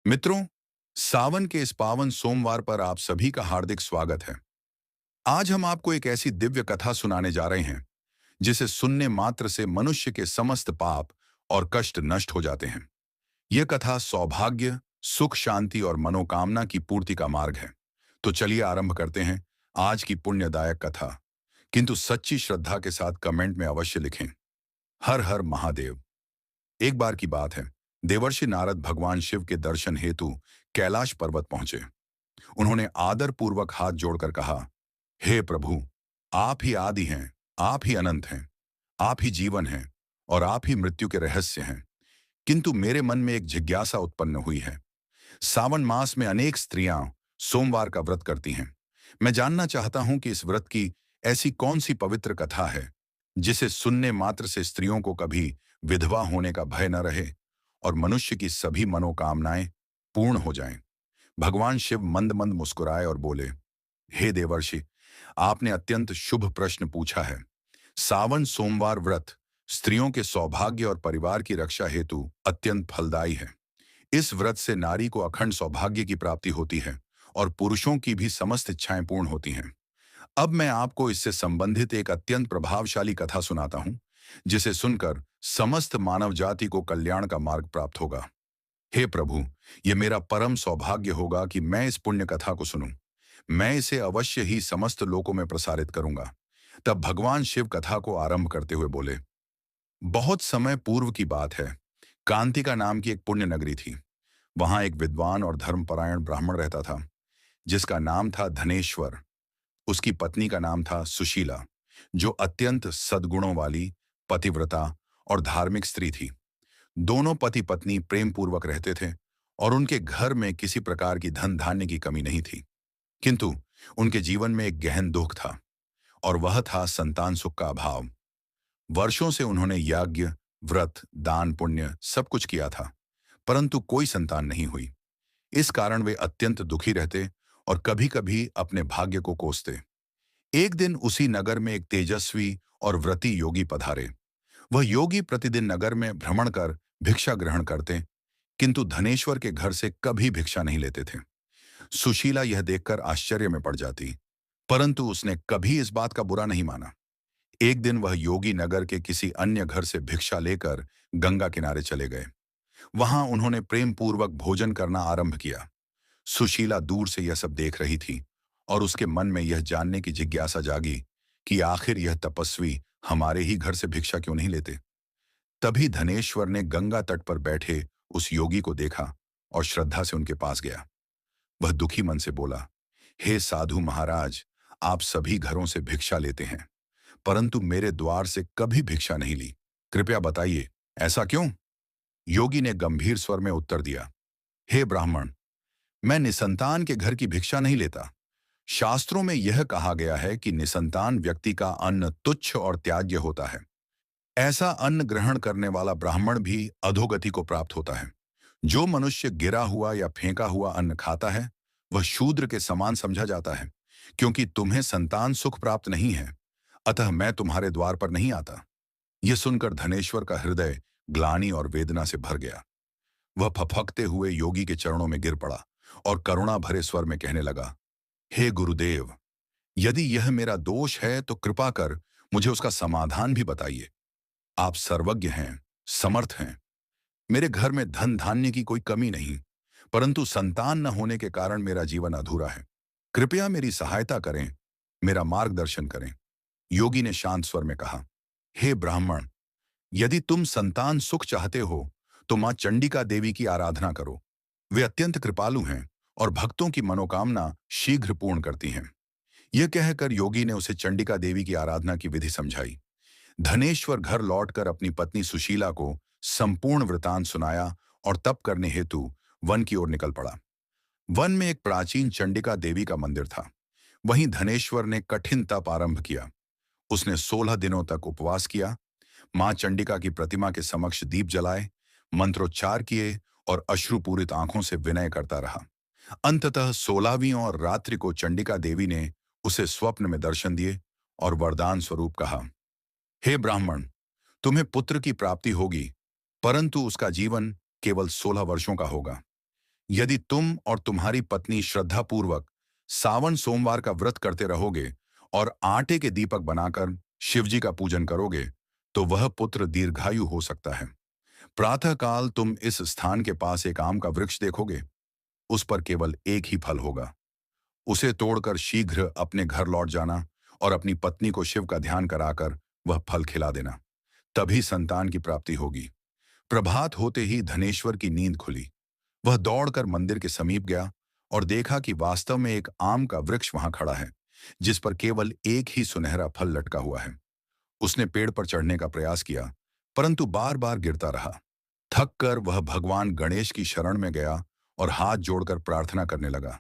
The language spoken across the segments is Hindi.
मित्रों, सावन के इस पावन सोमवार पर आप सभी का हार्दिक स्वागत है। आज हम आपको एक ऐसी दिव्य कथा सुनाने जा रहे हैं जिसे सुनने मात्र से मनुष्य के समस्त पाप और कष्ट नष्ट हो जाते हैं। यह कथा सौभाग्य, सुख, शांति और मनोकामना की पूर्ति का मार्ग है। तो चलिए आरंभ करते हैं आज की पुण्यदायक कथा। किंतु सच्ची श्रद्धा के साथ कमेंट में अवश्य लिखें, हर हर महादेव। एक बार की बात है, देवर्षि नारद भगवान शिव के दर्शन हेतु कैलाश पर्वत पहुंचे। उन्होंने आदर पूर्वक हाथ जोड़कर कहा, हे प्रभु, आप ही आदि हैं, आप ही अनंत हैं, आप ही जीवन हैं और आप ही मृत्यु के रहस्य हैं। किंतु मेरे मन में एक जिज्ञासा उत्पन्न हुई है। सावन मास में अनेक स्त्रियां सोमवार का व्रत करती हैं। मैं जानना चाहता हूं कि इस व्रत की ऐसी कौन सी पवित्र कथा है जिसे सुनने मात्र से स्त्रियों को कभी विधवा होने का भय न रहे और मनुष्य की सभी मनोकामनाएं पूर्ण हो जाएं। भगवान शिव मंद मंद मुस्कुराए और बोले, हे देवर्षि, आपने अत्यंत शुभ प्रश्न पूछा है। सावन सोमवार व्रत स्त्रियों के सौभाग्य और परिवार की रक्षा हेतु अत्यंत फलदायी है। इस व्रत से नारी को अखंड सौभाग्य की प्राप्ति होती है और पुरुषों की भी समस्त इच्छाएं पूर्ण होती हैं। अब मैं आपको इससे संबंधित एक अत्यंत प्रभावशाली कथा सुनाता हूं, जिसे सुनकर समस्त मानव जाति को कल्याण का मार्ग प्राप्त होगा। हे प्रभु, यह मेरा परम सौभाग्य होगा कि मैं इस पुण्य कथा को सुनूं। मैं इसे अवश्य ही समस्त लोकों में प्रसारित करूंगा। तब भगवान शिव कथा को आरंभ करते हुए बोले, बहुत समय पूर्व की बात है। कांतिका नाम की एक पुण्य नगरी थी। वहां एक विद्वान और धर्मपरायण ब्राह्मण रहता था, जिसका नाम था धनेश्वर। उसकी पत्नी का नाम था सुशीला, जो अत्यंत सद्गुणों वाली, पतिव्रता और धार्मिक स्त्री थी। दोनों पति पत्नी प्रेम पूर्वक रहते थे और उनके घर में किसी प्रकार की धन धान्य की कमी नहीं थी। किंतु उनके जीवन में एक गहन दुख था, और वह था संतान सुख का अभाव। वर्षों से उन्होंने यज्ञ, व्रत, दान, पुण्य सब कुछ किया था, परंतु कोई संतान नहीं हुई। इस कारण वे अत्यंत दुखी रहते और कभी कभी अपने भाग्य को कोसते। एक दिन उसी नगर में एक तेजस्वी और व्रती योगी पधारे। वह योगी प्रतिदिन नगर में भ्रमण कर भिक्षा ग्रहण करते, किंतु धनेश्वर के घर से कभी भिक्षा नहीं लेते थे। सुशीला यह देखकर आश्चर्य में पड़ जाती, परंतु उसने कभी इस बात का बुरा नहीं माना। एक दिन वह योगी नगर के किसी अन्य घर से भिक्षा लेकर गंगा किनारे चले गए। वहां उन्होंने प्रेम पूर्वक भोजन करना आरंभ किया। सुशीला दूर से यह सब देख रही थी और उसके मन में यह जानने की जिज्ञासा जागी कि आखिर यह तपस्वी हमारे ही घर से भिक्षा क्यों नहीं लेते। तभी धनेश्वर ने गंगा तट पर बैठे उस योगी को देखा और श्रद्धा से उनके पास गया। वह दुखी मन से बोला, हे साधु महाराज, आप सभी घरों से भिक्षा लेते हैं, परंतु मेरे द्वार से कभी भिक्षा नहीं ली। कृपया बताइए, ऐसा क्यों? योगी ने गंभीर स्वर में उत्तर दिया, हे ब्राह्मण, मैं निसंतान के घर की भिक्षा नहीं लेता। शास्त्रों में यह कहा गया है कि निसंतान व्यक्ति का अन्न तुच्छ और त्याज्य होता है। ऐसा अन्न ग्रहण करने वाला ब्राह्मण भी अधोगति को प्राप्त होता है। जो मनुष्य गिरा हुआ या फेंका हुआ अन्न खाता है, वह शूद्र के समान समझा जाता है। क्योंकि तुम्हें संतान सुख प्राप्त नहीं है, अतः मैं तुम्हारे द्वार पर नहीं आता। यह सुनकर धनेश्वर का हृदय ग्लानि और वेदना से भर गया। वह फफकते हुए योगी के चरणों में गिर पड़ा और करुणा भरे स्वर में कहने लगा, हे गुरुदेव, यदि यह मेरा दोष है तो कृपा कर मुझे उसका समाधान भी बताइए। आप सर्वज्ञ हैं, समर्थ हैं। मेरे घर में धन धान्य की कोई कमी नहीं, परंतु संतान न होने के कारण मेरा जीवन अधूरा है। कृपया मेरी सहायता करें, मेरा मार्गदर्शन करें। योगी ने शांत स्वर में कहा, हे ब्राह्मण, यदि तुम संतान सुख चाहते हो तो मां चंडिका देवी की आराधना करो। वे अत्यंत कृपालु हैं और भक्तों की मनोकामना शीघ्र पूर्ण करती हैं। यह कहकर योगी ने उसे चंडिका देवी की आराधना की विधि समझाई। धनेश्वर घर लौटकर अपनी पत्नी सुशीला को संपूर्ण वृतांत सुनाया और तप करने हेतु वन की ओर निकल पड़ा। वन में एक प्राचीन चंडिका देवी का मंदिर था। वहीं धनेश्वर ने कठिन तप आरंभ किया। उसने 16 दिनों तक उपवास किया, मां चंडिका की प्रतिमा के समक्ष दीप जलाए, मंत्रोच्चार किए और अश्रुपूरित आंखों से विनय करता रहा। अंततः 16वीं और रात्रि को चंडिका देवी ने उसे स्वप्न में दर्शन दिए और वरदान स्वरूप कहा, हे ब्राह्मण, तुम्हें पुत्र की प्राप्ति होगी, परंतु उसका जीवन केवल 16 वर्षों का होगा। यदि तुम और तुम्हारी पत्नी श्रद्धापूर्वक सावन सोमवार का व्रत करते रहोगे और आटे के दीपक बनाकर शिवजी का पूजन करोगे, तो वह पुत्र दीर्घायु हो सकता है। प्रातःकाल तुम इस स्थान के पास एक आम का वृक्ष देखोगे। उस पर केवल एक ही फल होगा। उसे तोड़कर शीघ्र अपने घर लौट जाना और अपनी पत्नी को शिव का ध्यान कराकर वह फल खिला देना। तभी संतान की प्राप्ति होगी। प्रभात होते ही धनेश्वर की नींद खुली। वह दौड़कर मंदिर के समीप गया और देखा कि वास्तव में एक आम का वृक्ष वहां खड़ा है, जिस पर केवल एक ही सुनहरा फल लटका हुआ है। उसने पेड़ पर चढ़ने का प्रयास किया, परंतु बार बार गिरता रहा। थक कर वह भगवान गणेश की शरण में गया और हाथ जोड़कर प्रार्थना करने लगा।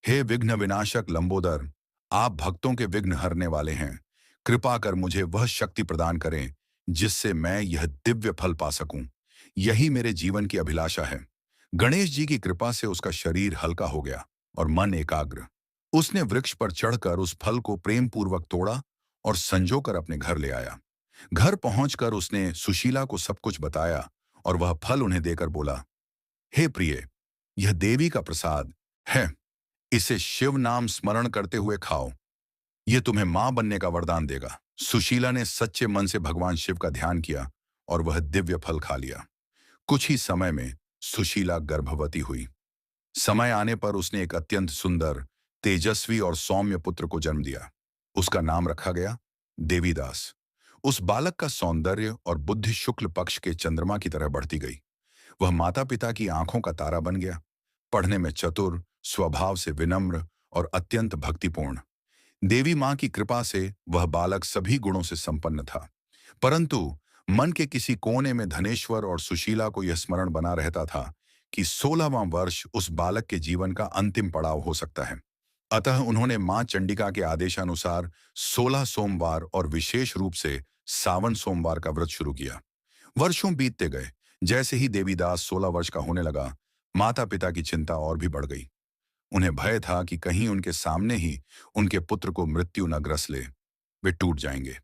हे विघ्न विनाशक लंबोदर, आप भक्तों के विघ्न हरने वाले हैं। कृपा कर मुझे वह शक्ति प्रदान करें जिससे मैं यह दिव्य फल पा सकूं। यही मेरे जीवन की अभिलाषा है। गणेश जी की कृपा से उसका शरीर हल्का हो गया और मन एकाग्र। उसने वृक्ष पर चढ़कर उस फल को प्रेम पूर्वक तोड़ा और संजोकर अपने घर ले आया। घर पहुंचकर उसने सुशीला को सब कुछ बताया और वह फल उन्हें देकर बोला, हे प्रिय, यह देवी का प्रसाद है। इसे शिव नाम स्मरण करते हुए खाओ। यह तुम्हें मां बनने का वरदान देगा। सुशीला ने सच्चे मन से भगवान शिव का ध्यान किया और वह दिव्य फल खा लिया। कुछ ही समय में सुशीला गर्भवती हुई। समय आने पर उसने एक अत्यंत सुंदर, तेजस्वी और सौम्य पुत्र को जन्म दिया। उसका नाम रखा गया देवीदास। उस बालक का सौंदर्य और बुद्धि शुक्ल पक्ष के चंद्रमा की तरह बढ़ती गई। वह माता पिता की आंखों का तारा बन गया। पढ़ने में चतुर, स्वभाव से विनम्र और अत्यंत भक्तिपूर्ण। देवी मां की कृपा से वह बालक सभी गुणों से संपन्न था। परंतु मन के किसी कोने में धनेश्वर और सुशीला को यह स्मरण बना रहता था कि 16वां वर्ष उस बालक के जीवन का अंतिम पड़ाव हो सकता है। अतः उन्होंने मां चंडिका के आदेशानुसार 16 सोमवार और विशेष रूप से सावन सोमवार का व्रत शुरू किया। वर्षों बीतते गए। जैसे ही देवीदास 16 वर्ष का होने लगा, माता पिता की चिंता और भी बढ़ गई। उन्हें भय था कि कहीं उनके सामने ही उनके पुत्र को मृत्यु न ग्रस ले, वे टूट जाएंगे।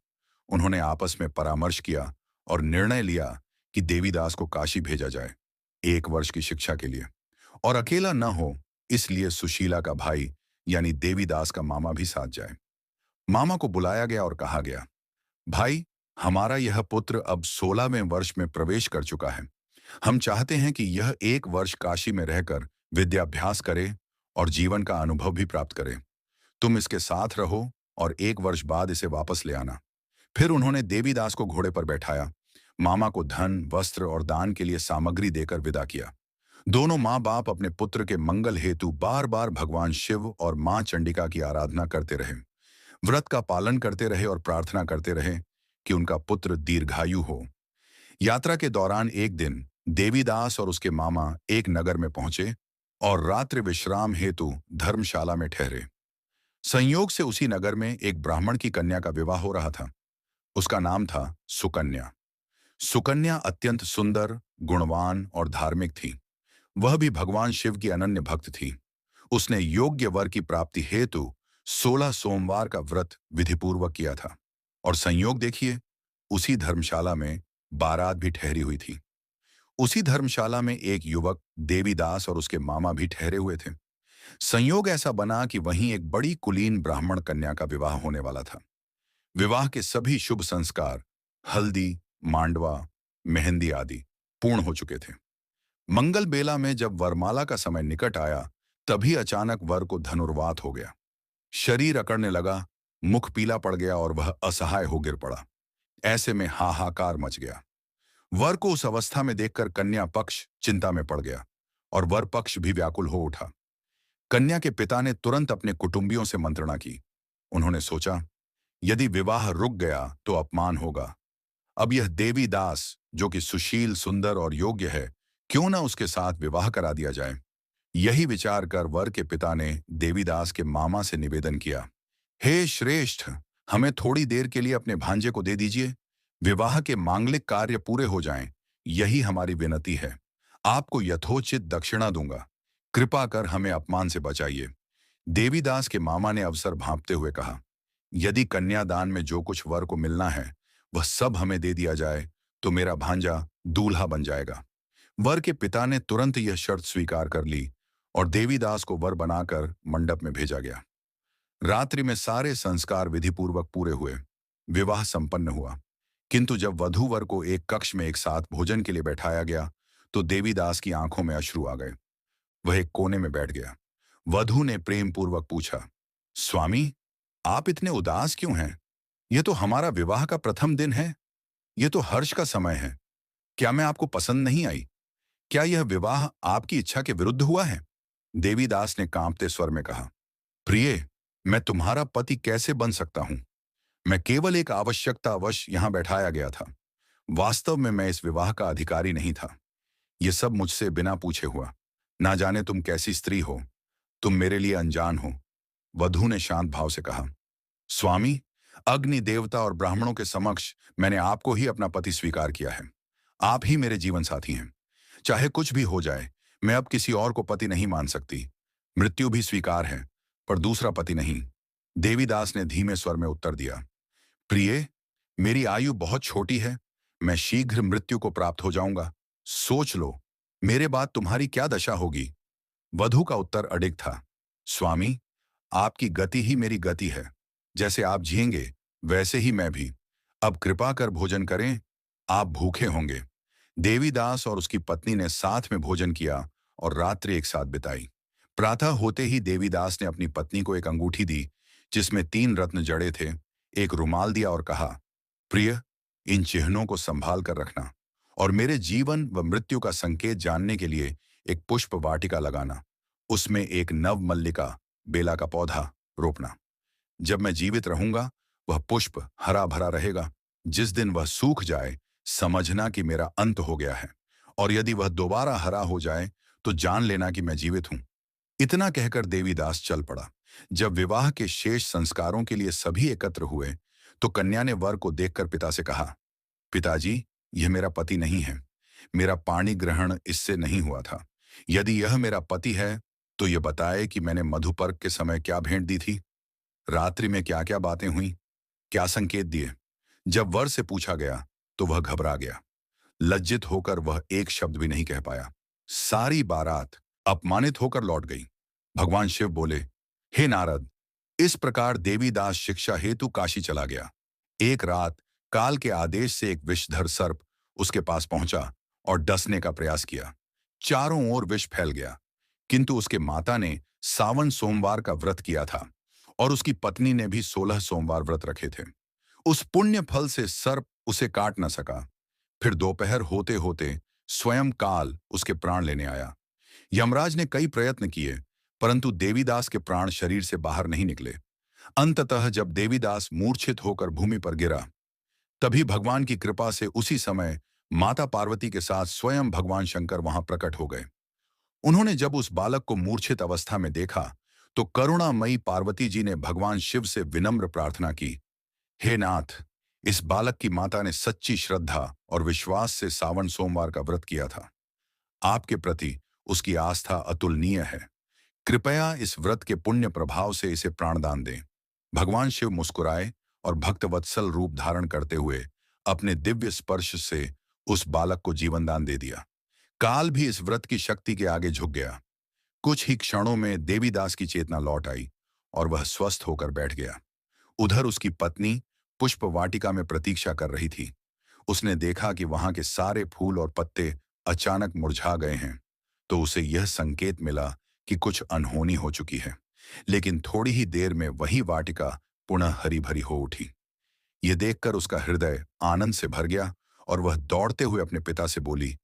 उन्होंने आपस में परामर्श किया और निर्णय लिया कि देवीदास को काशी भेजा जाए 1 वर्ष की शिक्षा के लिए, और अकेला न हो इसलिए सुशीला का भाई यानी देवीदास का मामा भी साथ जाए। मामा को बुलाया गया और कहा गया, भाई, हमारा यह पुत्र अब 16वें वर्ष में प्रवेश कर चुका है। हम चाहते हैं कि यह 1 वर्ष काशी में रहकर विद्याभ्यास करे और जीवन का अनुभव भी प्राप्त करे। तुम इसके साथ रहो और 1 वर्ष बाद इसे वापस ले आना। फिर उन्होंने देवीदास को घोड़े पर बैठाया, मामा को धन, वस्त्र और दान के लिए सामग्री देकर विदा किया। दोनों माँ बाप अपने पुत्र के मंगल हेतु बार बार भगवान शिव और मां चंडिका की आराधना करते रहे, व्रत का पालन करते रहे और प्रार्थना करते रहे कि उनका पुत्र दीर्घायु हो। यात्रा के दौरान एक दिन देवीदास और उसके मामा एक नगर में पहुंचे और रात्रि विश्राम हेतु धर्मशाला में ठहरे। संयोग से उसी नगर में एक ब्राह्मण की कन्या का विवाह हो रहा था। उसका नाम था सुकन्या। सुकन्या अत्यंत सुंदर, गुणवान और धार्मिक थी। वह भी भगवान शिव की अनन्य भक्त थी। उसने योग्य वर की प्राप्ति हेतु 16 सोमवार का व्रत विधिपूर्वक किया था। और संयोग देखिए, उसी धर्मशाला में बारात भी ठहरी हुई थी। उसी धर्मशाला में एक युवक देवीदास और उसके मामा भी ठहरे हुए थे। संयोग ऐसा बना कि वहीं एक बड़ी कुलीन ब्राह्मण कन्या का विवाह होने वाला था। विवाह के सभी शुभ संस्कार, हल्दी, मांडवा, मेहंदी आदि पूर्ण हो चुके थे। मंगल बेला में जब वरमाला का समय निकट आया, तभी अचानक वर को धनुर्वात हो गया। शरीर अकड़ने लगा, मुख पीला पड़ गया और वह असहाय हो गिर पड़ा। ऐसे में हाहाकार मच गया। वर को उस अवस्था में देखकर कन्या पक्ष चिंता में पड़ गया और वर पक्ष भी व्याकुल हो उठा। कन्या के पिता ने तुरंत अपने कुटुंबियों से मंत्रणा की। उन्होंने सोचा, यदि विवाह रुक गया तो अपमान होगा। अब यह देवीदास, जो कि सुशील, सुंदर और योग्य है, क्यों न उसके साथ विवाह करा दिया जाए। यही विचार कर वर के पिता ने देवीदास के मामा से निवेदन किया, हे श्रेष्ठ, हमें थोड़ी देर के लिए अपने भांजे को दे दीजिए। विवाह के मांगलिक कार्य पूरे हो जाएं, यही हमारी विनती है। आपको यथोचित दक्षिणा दूंगा। कृपा कर हमें अपमान से बचाइए। देवीदास के मामा ने अवसर भांपते हुए कहा, यदि कन्यादान में जो कुछ वर को मिलना है वह सब हमें दे दिया जाए तो मेरा भांजा दूल्हा बन जाएगा। वर के पिता ने तुरंत यह शर्त स्वीकार कर ली और देवीदास को वर बनाकर मंडप में भेजा गया। रात्रि में सारे संस्कार विधिपूर्वक पूरे हुए। विवाह संपन्न हुआ। किंतु जब वधू वर को एक कक्ष में एक साथ भोजन के लिए बैठाया गया तो देवीदास की आंखों में अश्रु आ गए। वह एक कोने में बैठ गया। वधू ने प्रेम पूर्वक पूछा, स्वामी, आप इतने उदास क्यों हैं? यह तो हमारा विवाह का प्रथम दिन है। यह तो हर्ष का समय है। क्या मैं आपको पसंद नहीं आई? क्या यह विवाह आपकी इच्छा के विरुद्ध हुआ है? देवीदास ने कांपते स्वर में कहा, प्रिय, मैं तुम्हारा पति कैसे बन सकता हूं? मैं केवल एक आवश्यकतावश यहां बैठाया गया था। वास्तव में मैं इस विवाह का अधिकारी नहीं था। यह सब मुझसे बिना पूछे हुआ। ना जाने तुम कैसी स्त्री हो। तुम मेरे लिए अनजान हो। वधू ने शांत भाव से कहा, स्वामी, अग्नि देवता और ब्राह्मणों के समक्ष मैंने आपको ही अपना पति स्वीकार किया है। आप ही मेरे जीवन साथी हैं। चाहे कुछ भी हो जाए, मैं अब किसी और को पति नहीं मान सकती। मृत्यु भी स्वीकार है, पर दूसरा पति नहीं। देवीदास ने धीमे स्वर में उत्तर दिया, प्रिय, मेरी आयु बहुत छोटी है। मैं शीघ्र मृत्यु को प्राप्त हो जाऊंगा। सोच लो, मेरे बाद तुम्हारी क्या दशा होगी? वधू का उत्तर अडिग था, स्वामी, आपकी गति ही मेरी गति है। जैसे आप जिएंगे वैसे ही मैं भी। अब कृपा कर भोजन करें, आप भूखे होंगे। देवीदास और उसकी पत्नी ने साथ में भोजन किया और रात्रि एक साथ बिताई। प्रातः होते ही देवीदास ने अपनी पत्नी को एक अंगूठी दी जिसमें 3 रत्न जड़े थे, एक रुमाल दिया और कहा, प्रिय, इन चिन्हों को संभाल कर रखना और मेरे जीवन व मृत्यु का संकेत जानने के लिए एक पुष्प वाटिका लगाना। उसमें एक नव मल्लिका बेला का पौधा रोपना। जब मैं जीवित रहूंगा वह पुष्प हरा भरा रहेगा। जिस दिन वह सूख जाए समझना कि मेरा अंत हो गया है, और यदि वह दोबारा हरा हो जाए तो जान लेना कि मैं जीवित हूं। इतना कहकर देवीदास चल पड़ा। जब विवाह के शेष संस्कारों के लिए सभी एकत्र हुए तो कन्या ने वर को देखकर पिता से कहा, पिताजी, यह मेरा पति नहीं है। मेरा पाणी ग्रहण इससे नहीं हुआ था। यदि यह मेरा पति है तो यह बताए कि मैंने मधुपर्क के समय क्या भेंट दी थी, रात्रि में क्या क्या बातें हुई, क्या संकेत दिए। जब वर से पूछा गया तो वह घबरा गया। लज्जित होकर वह एक शब्द भी नहीं कह पाया। सारी बारात अपमानित होकर लौट गई। भगवान शिव बोले, हे नारद, इस प्रकार देवीदास शिक्षा हेतु काशी चला गया। एक रात काल के आदेश से एक विषधर सर्प उसके पास पहुंचा और डसने का प्रयास किया। चारों ओर विष फैल गया। किंतु उसके माता ने सावन सोमवार का व्रत किया था और उसकी पत्नी ने भी 16 सोमवार व्रत रखे थे। उस पुण्य फल से सर्प उसे काट न सका। फिर दोपहर होते होते स्वयं काल उसके प्राण लेने आया। यमराज ने कई प्रयत्न किए, परंतु देवीदास के प्राण शरीर से बाहर नहीं निकले। अंततः जब देवीदास मूर्छित होकर भूमि पर गिरा, तभी भगवान की कृपा से उसी समय माता पार्वती के साथ स्वयं भगवान शंकर वहां प्रकट हो गए। उन्होंने जब उस बालक को मूर्छित अवस्था में देखा तो करुणामयी पार्वती जी ने भगवान शिव से विनम्र प्रार्थना की, हे नाथ, इस बालक की माता ने सच्ची श्रद्धा और विश्वास से सावन सोमवार का व्रत किया था। आपके प्रति उसकी आस्था अतुलनीय है। कृपया इस व्रत के पुण्य प्रभाव से इसे प्राणदान दें। भगवान शिव मुस्कुराए और भक्तवत्सल रूप धारण करते हुए अपने दिव्य स्पर्श से उस बालक को जीवन दान दे दिया। काल भी इस व्रत की शक्ति के आगे झुक गया। कुछ ही क्षणों में देवीदास की चेतना लौट आई और वह स्वस्थ होकर बैठ गया। उधर उसकी पत्नी पुष्प वाटिका में प्रतीक्षा कर रही थी। उसने देखा कि वहां के सारे फूल और पत्ते अचानक मुरझा गए हैं, तो उसे यह संकेत मिला कि कुछ अनहोनी हो चुकी है। लेकिन थोड़ी ही देर में वही वाटिका पुनः हरी भरी हो उठी। ये देखकर उसका हृदय आनंद से भर गया और वह दौड़ते हुए अपने पिता से बोली,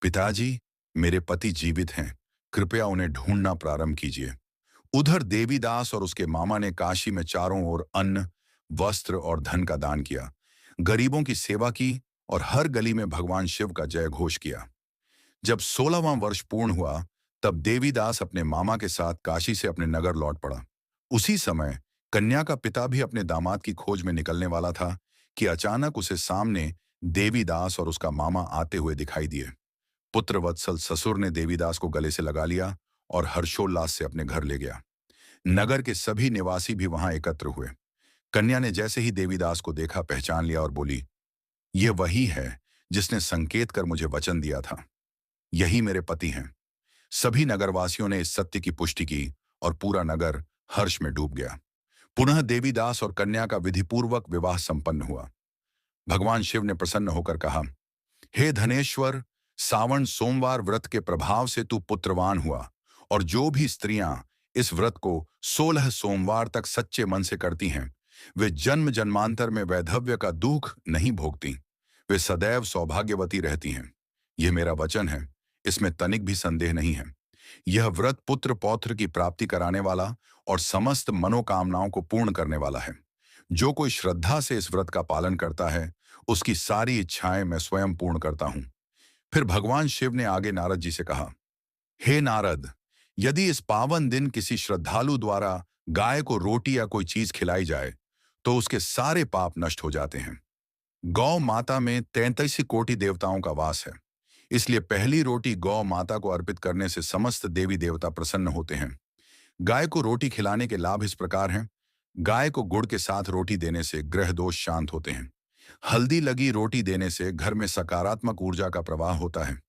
पिताजी, मेरे पति जीवित हैं। कृपया उन्हें ढूंढना प्रारंभ कीजिए। उधर देवीदास और उसके मामा ने काशी में चारों ओर अन्न, वस्त्र और धन का दान किया, गरीबों की सेवा की और हर गली में भगवान शिव का जय घोष किया। जब 16वां वर्ष पूर्ण हुआ तब देवीदास अपने मामा के साथ काशी से अपने नगर लौट पड़ा। उसी समय कन्या का पिता भी अपने दामाद की खोज में निकलने वाला था कि अचानक उसे सामने देवीदास और उसका मामा आते हुए दिखाई दिए। पुत्र वत्सल ससुर ने देवीदास को गले से लगा लिया और हर्षोल्लास से अपने घर ले गया। नगर के सभी निवासी भी वहां एकत्र हुए। कन्या ने जैसे ही देवीदास को देखा पहचान लिया और बोली, यह वही है जिसने संकेत कर मुझे वचन दिया था। यही मेरे पति हैं। सभी नगरवासियों ने इस सत्य की पुष्टि की और पूरा नगर हर्ष में डूब गया। पुनः देवीदास और कन्या का विधिपूर्वक विवाह संपन्न हुआ। भगवान शिव ने प्रसन्न होकर कहा, हे धनेश्वर, सावन सोमवार व्रत के प्रभाव से तू पुत्रवान हुआ, और जो भी स्त्रियां इस व्रत को 16 सोमवार तक सच्चे मन से करती हैं, वे जन्म जन्मांतर में वैधव्य का दुख नहीं भोगती। वे सदैव सौभाग्यवती रहती हैं। यह मेरा वचन है, इसमें तनिक भी संदेह नहीं है। यह व्रत पुत्र पौत्र की प्राप्ति कराने वाला और समस्त मनोकामनाओं को पूर्ण करने वाला है। जो कोई श्रद्धा से इस व्रत का पालन करता है, उसकी सारी इच्छाएं मैं स्वयं पूर्ण करता हूं। फिर भगवान शिव ने आगे नारद जी से कहा, हे नारद, यदि इस पावन दिन किसी श्रद्धालु द्वारा गाय को रोटी या कोई चीज खिलाई जाए, तो उसके सारे पाप नष्ट हो जाते हैं। गौ माता में 33 कोटि देवताओं का वास है, इसलिए पहली रोटी गौ माता को अर्पित करने से समस्त देवी देवता प्रसन्न होते हैं। गाय को रोटी खिलाने के लाभ इस प्रकार हैं। गाय को गुड़ के साथ रोटी देने से ग्रह दोष शांत होते हैं। हल्दी लगी रोटी देने से घर में सकारात्मक ऊर्जा का प्रवाह होता है।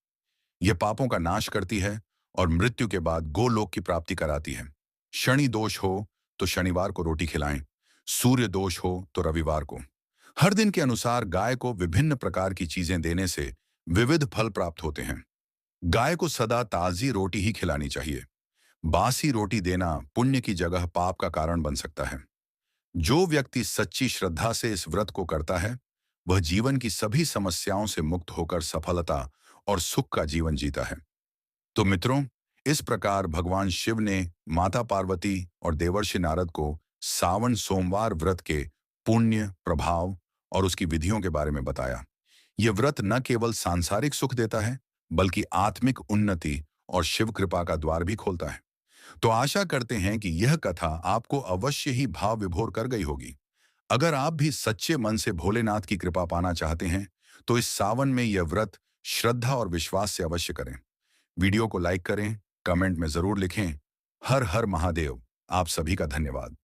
यह पापों का नाश करती है और मृत्यु के बाद गोलोक की प्राप्ति कराती है। शनि दोष हो तो शनिवार को रोटी खिलाएं, सूर्य दोष हो तो रविवार को। हर दिन के अनुसार गाय को विभिन्न प्रकार की चीजें देने से विविध फल प्राप्त होते हैं। गाय को सदा ताजी रोटी ही खिलानी चाहिए। बासी रोटी देना पुण्य की जगह पाप का कारण बन सकता है। जो व्यक्ति सच्ची श्रद्धा से इस व्रत को करता है, वह जीवन की सभी समस्याओं से मुक्त होकर सफलता और सुख का जीवन जीता है। तो मित्रों, इस प्रकार भगवान शिव ने माता पार्वती और देवर्षि नारद को सावन सोमवार व्रत के पुण्य, प्रभाव और उसकी विधियों के बारे में बताया। यह व्रत न केवल सांसारिक सुख देता है, बल्कि आत्मिक उन्नति और शिव कृपा का द्वार भी खोलता है। तो आशा करते हैं कि यह कथा आपको अवश्य ही भाव विभोर कर गई होगी। अगर आप भी सच्चे मन से भोलेनाथ की कृपा पाना चाहते हैं, तो इस सावन में यह व्रत श्रद्धा और विश्वास से अवश्य करें। वीडियो को लाइक करें, कमेंट में जरूर लिखें। हर हर महादेव। आप सभी का धन्यवाद।